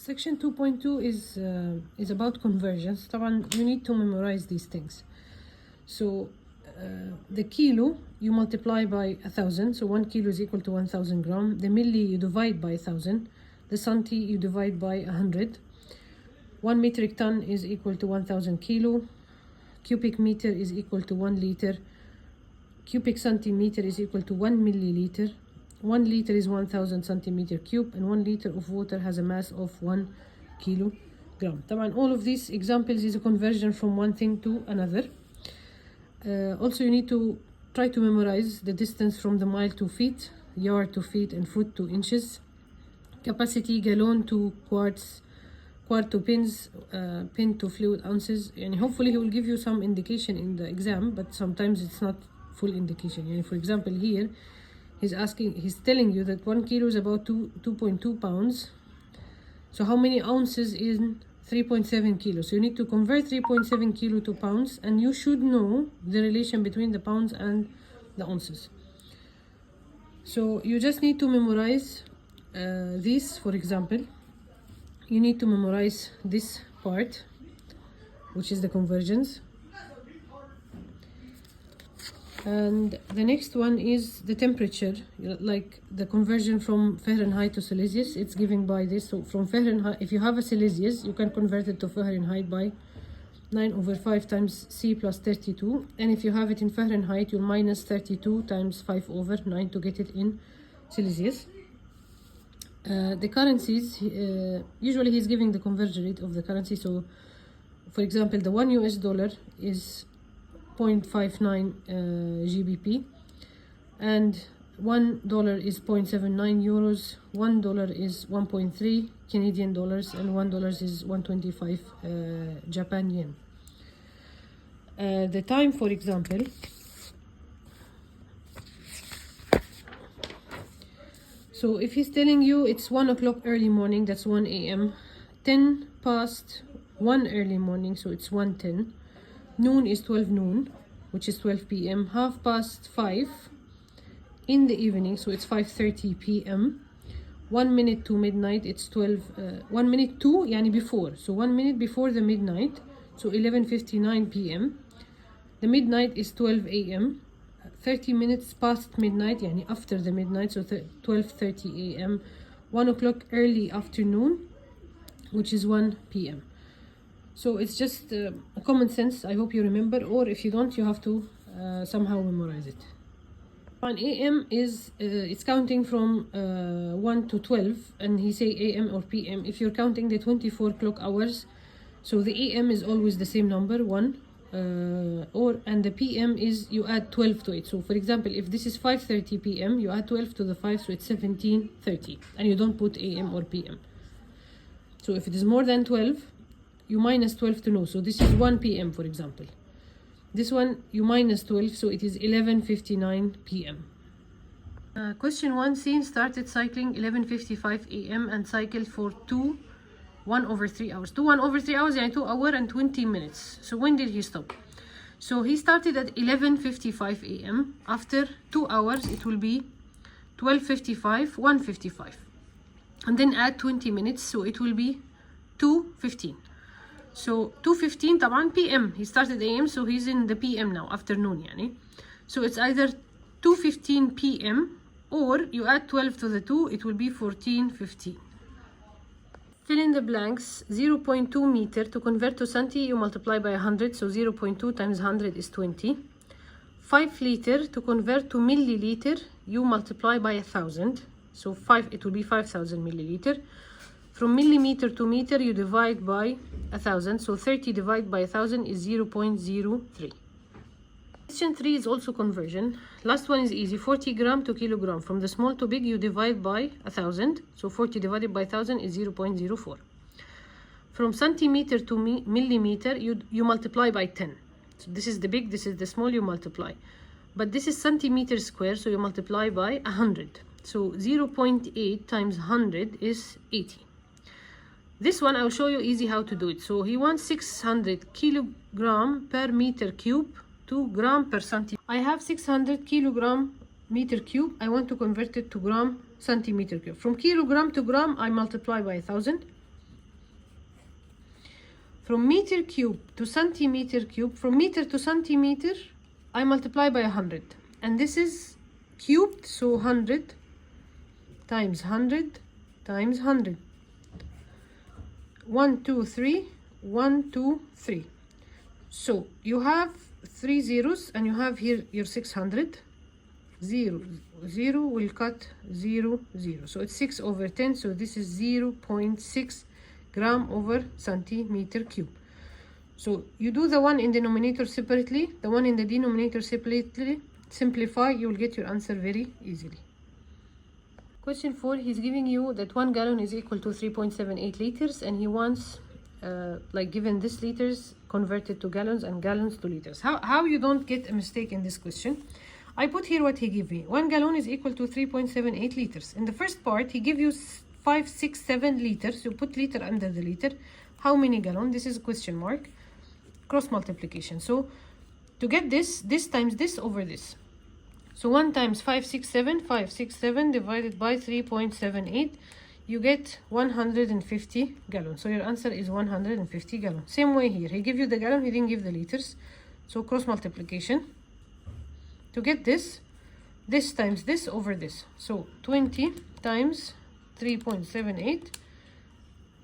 Section 2.2 is about conversions. طبعا you need to memorize these things. So the kilo you multiply by 1,000, so 1 kilo is equal to 1,000 gram. The milli you divide by 1,000. The centi you divide by 100. 1 metric ton is equal to 1,000 kilo. Cubic meter is equal to 1 liter. Cubic centimeter is equal to 1 milliliter. 1 liter is 1,000 centimeter cube, and 1 liter of water has a mass of 1 kilogram. طبعا all of these examples is a conversion from one thing to another. Also you need to try to memorize the distance from the mile to feet, yard to feet, and foot to inches. Capacity gallon to quarts, quart to pins, pin to fluid ounces. And hopefully he will give you some indication in the exam, but sometimes it's not full indication. And for example here he's telling you that 1 kilo is about 2.2 pounds. So how many ounces in 3.7 kilos? So you need to convert 3.7 kilo to pounds, and you should know the relation between the pounds and the ounces. So you just need to memorize this. For example, you need to memorize this part, which is the conversions. And the next one is the temperature, like the conversion from Fahrenheit to Celsius. It's given by this. So from Fahrenheit, if you have a Celsius, you can convert it to Fahrenheit by 9/5 times C plus 32. And if you have it in Fahrenheit, you'll minus 32 times 5/9 to get it in Celsius. The currencies, usually he's giving the conversion rate of the currency. So for example, the $1 US is 0.59 GBP, and $1 is 0.79 euros, $1 is 1.3 Canadian dollars, and $1 is 125 Japan yen. The time, for example, so if he's telling you it's 1 o'clock early morning, that's 1 a.m. 10 past 1 early morning, so it's 1:10. Noon is 12 noon, which is 12 p.m. 5:30 in the evening, so it's 5:30 p.m. 1 minute to midnight, it's 1 minute to, yani before, so 1 minute before the midnight, so 11:59 p.m. The midnight is 12 a.m. 30 minutes past midnight, yani after the midnight, so 12:30 a.m. 1 o'clock early afternoon, which is 1 p.m. So it's just common sense. I hope you remember, or if you don't, you have to somehow memorize it. On AM is it's counting from 1 to 12, and he say AM or PM. If you're counting the 24 clock hours, so the AM is always the same number, 1, and the PM is you add 12 to it. So for example, if this is 5:30 PM, you add 12 to the 5, so it's 17:30, and you don't put AM or PM. So if it is more than 12, you minus 12 to know. So this is 1 p.m. for example. This one you minus 12, so it is 11:59 p.m. Question 1. Scene started cycling 11:55 a.m. and cycled for 1/3 hours. 1/3 hours, yani 2 hours and 20 minutes. So when did he stop? So he started at 11:55 a.m. After 2 hours, it will be 12:55, 1:55. And then add 20 minutes, so it will be 2:15. So 2:15 طبعا PM. He started AM, so he's in the PM now, afternoon يعني. So it's either 2:15 PM or you add 12 to the 2, it will be 14:15. Fill in the blanks. 0.2 meter to convert to centi, you multiply by 100, so 0.2 times 100 is 20. 5 liter to convert to milliliter, you multiply by 1,000, so 5, it will be 5,000 milliliter. From millimeter to meter, you divide by 1,000. So 30 divided by 1,000 is 0.03. Question 3 is also conversion. Last one is easy. 40 gram to kilogram. From the small to big, you divide by 1,000. So 40 divided by 1,000 is 0.04. From centimeter to millimeter, you multiply by 10. So this is the big, this is the small, you multiply. But this is centimeter square, so you multiply by 100. So 0.8 times 100 is 80. This one I'll show you easy how to do it. So he wants 600 kilogram per meter cube to gram per centimeter. I have 600 kilogram meter cube. I want to convert it to gram centimeter cube. From kilogram to gram, I multiply by 1,000. from meter cube to centimeter cube, from meter to centimeter, I multiply by 100. And this is cubed, so 100 times 100 times 100. 1, 2, 3, 1, 2, 3. So you have 3 zeros, and you have here your 600. 0, 0 will cut 0, 0. So it's 6 over 10. So this is 0.6 gram over centimeter cube. So you do the one in denominator separately, the one in the denominator separately, simplify, you will get your answer very easily. Question 4, he's giving you that 1 gallon is equal to 3.78 liters, and he wants, like given this liters, converted to gallons and gallons to liters. How you don't get a mistake in this question? I put here what he gave me. 1 gallon is equal to 3.78 liters. In the first part, he give you 5, 6, 7 liters. You put liter under the liter. How many gallon? This is a question mark. Cross multiplication. So to get this times this over this. So 1 times 567 divided by 3.78, you get 150 gallons. So your answer is 150 gallons. Same way here. He gave you the gallon, he didn't give the liters. So cross multiplication. To get this times this over this. So 20 times 3.78,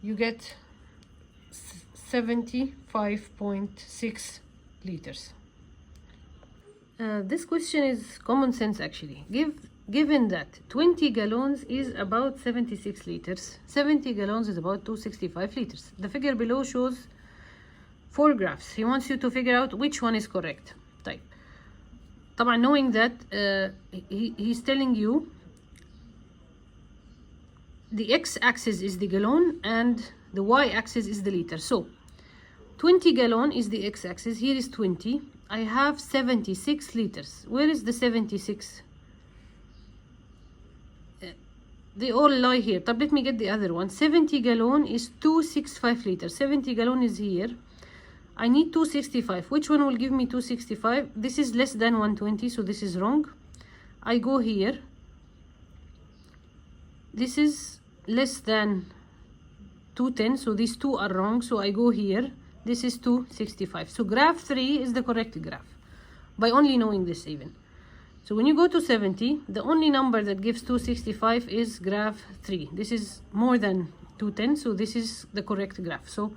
you get 75.6 liters. This question is common sense actually. Given that 20 gallons is about 76 liters, 70 gallons is about 265 liters. The figure below shows 4 graphs. He wants you to figure out which one is correct. Type. طبعا knowing that he's telling you the x-axis is the gallon and the y-axis is the liter. So 20 gallon is the x-axis. Here is 20. I have 76 liters. Where is the 76? They all lie here. طب let me get the other one. 70 gallon is 265 liters. 70 gallon is here. I need 265. Which one will give me 265? This is less than 120, so this is wrong. I go here. This is less than 210, so these two are wrong. So I go here. This is 265. So graph 3 is the correct graph by only knowing this even. So when you go to 70, the only number that gives 265 is graph 3. This is more than 210, so this is the correct graph. So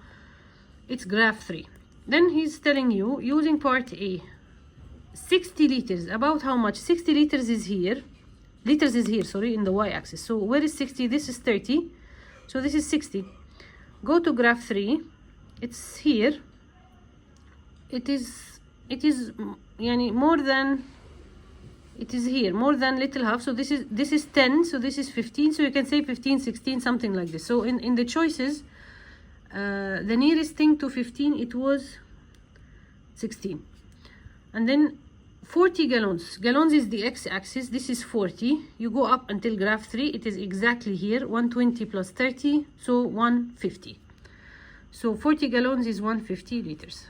it's graph 3. Then he's telling you, using part A, 60 liters, about how much? 60 liters is here. Liters is here, sorry, in the y-axis. So where is 60? This is 30. So this is 60. Go to graph 3. It's here. It is yani more than, it is here, more than little half. So this is 10, so this is 15. So you can say 15, 16, something like this. So in the choices, the nearest thing to 15, it was 16. And then 40 gallons. Gallons is the x-axis. This is 40. You go up until graph 3. It is exactly here. 120 plus 30, so 150. So 40 gallons is 150 liters.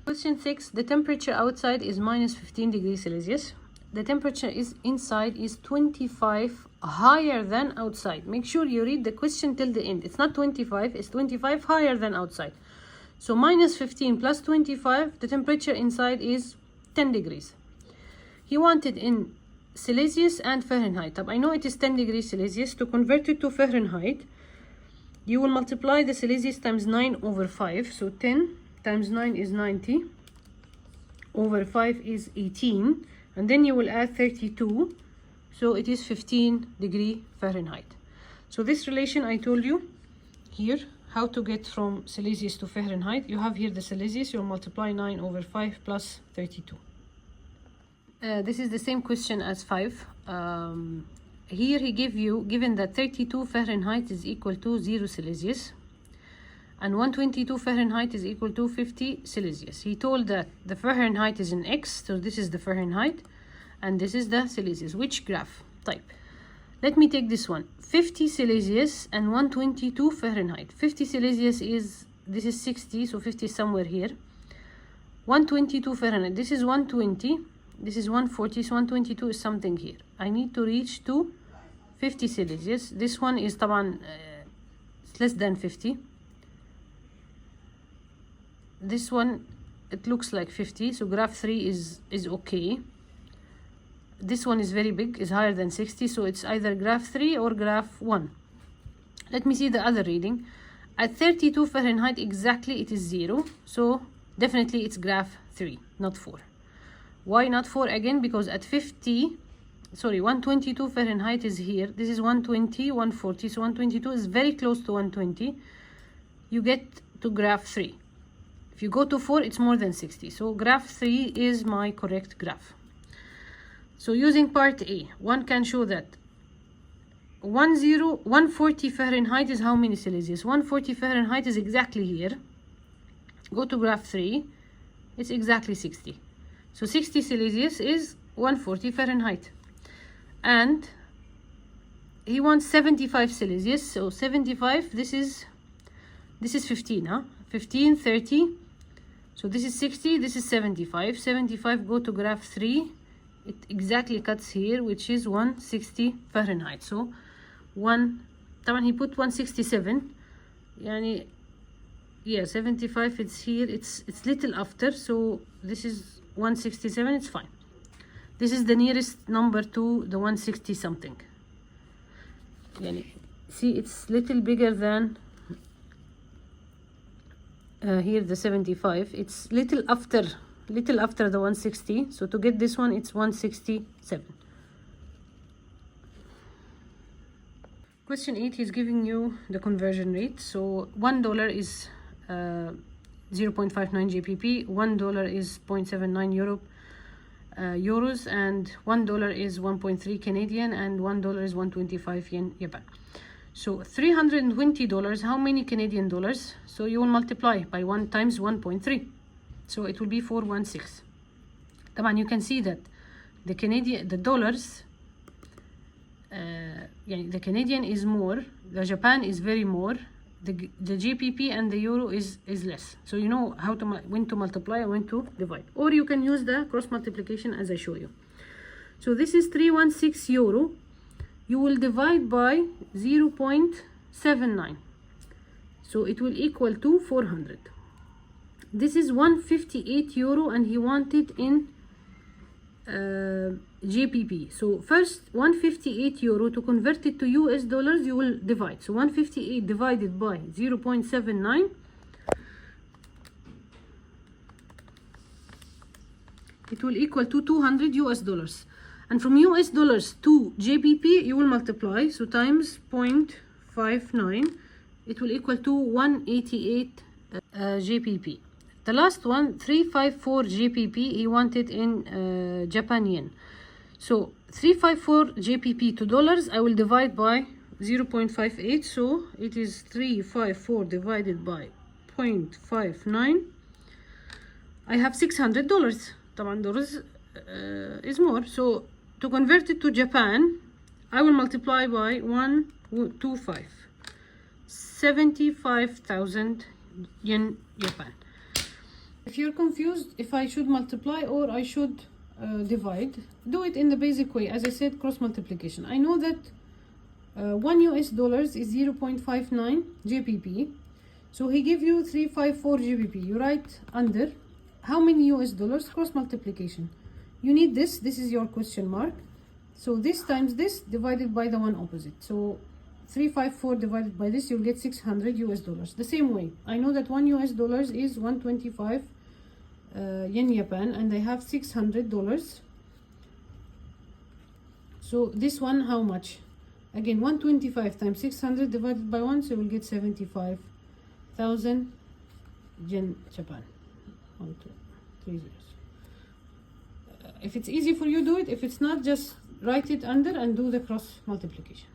Question 6. The temperature outside is minus 15 degrees Celsius. The temperature is inside is 25 higher than outside. Make sure you read the question till the end. It's not 25, it's 25 higher than outside. So minus 15 plus 25, the temperature inside is 10 degrees. He wanted in Celsius and Fahrenheit. I know it is 10 degrees Celsius. To convert it to Fahrenheit, you will multiply the Celsius times 9 over 5. So 10 times 9 is 90. Over 5 is 18. And then you will add 32. So it is 15 degree Fahrenheit. So this relation I told you here, how to get from Celsius to Fahrenheit. You have here the Celsius. You'll multiply 9 over 5 plus 32. This is the same question as 5. Here he given that 32 Fahrenheit is equal to 0 Celsius and 122 Fahrenheit is equal to 50 Celsius. He told that the Fahrenheit is in X, so this is the Fahrenheit and this is the Celsius. Which graph? Type. Let me take this one. 50 Celsius and 122 Fahrenheit. 50 Celsius is, this is 60, so 50 is somewhere here. 122 Fahrenheit, this is 120, this is 140, so 122 is something here. I need to reach to 50 Celsius. This one is طبعا it's less than 50. this one, it looks like 50, so graph 3 is okay. This one is very big, is higher than 60, so it's either graph 3 or graph 1. Let me see the other reading. At 32 Fahrenheit exactly, it is 0, so definitely it's graph 3, not 4. Why not 4? Again, because at 122 Fahrenheit is here. This is 120, 140, so 122 is very close to 120. You get to graph 3. If you go to 4, it's more than 60, so graph 3 is my correct graph. So using part A, one can show that 140 Fahrenheit is how many Celsius? 140 Fahrenheit is exactly here. Go to graph 3, it's exactly 60. So 60 Celsius is 140 Fahrenheit. And he wants 75 Celsius, so 75, this is 15, huh? 15, 30, so this is 60, this is 75. 75, go to graph 3, it exactly cuts here, which is 160 Fahrenheit. So طبعا he put 167, يعني yeah, 75, it's here, it's little after, so this is 167, it's fine. This is the nearest number to the 160 something. يعني see, it's little bigger than here the 75, it's little after the 160, so to get this one it's 167. Question 8, he's giving you the conversion rate. So $1 is 0.59 GBP, $1 is 0.79 euros, and $1 is 1.3 Canadian, and $1 is 125 yen Japan. So $320, how many Canadian dollars? So you will multiply by 1 times 1.3, so it will be 416. Come on, you can see that the dollars, the Canadian is more, the Japan is very more, the GBP and the euro is less. So you know how to when to multiply and when to divide, or you can use the cross multiplication as I show you. So this is 316 euro. You will divide by 0.79, so it will equal to 400. This is 158 euro, and he wanted in GBP. So first 158 euro, to convert it to US dollars you will divide. So 158 divided by 0.79, it will equal to 200 US dollars. And from US dollars to GBP you will multiply, so times 0.59, it will equal to 188 GBP. The last one, 354 GBP, he wanted in Japan yen. So 354 GBP to dollars, I will divide by 0.58, so it is 354 divided by 0.59. I have $600. طبعا dollars is more, so to convert it to Japan, I will multiply by 125. 75,000 yen Japan. If you're confused if I should multiply or I should divide, do it in the basic way. As I said, cross multiplication. I know that $1 US is 0.59 GBP, so he give you 354 GBP. You write under how many US dollars, cross multiplication. You need this is your question mark, so this times this divided by the one opposite. So 354 divided by this, you'll get 600 US dollars. The same way, I know that $1 US is 125 yen Japan, and I have $600. So this one, how much? Again, 125 times 600 divided by 1, so we'll get 75,000 yen Japan. 1, 2, 3 zeros. If it's easy for you, do it. If it's not, just write it under and do the cross multiplication.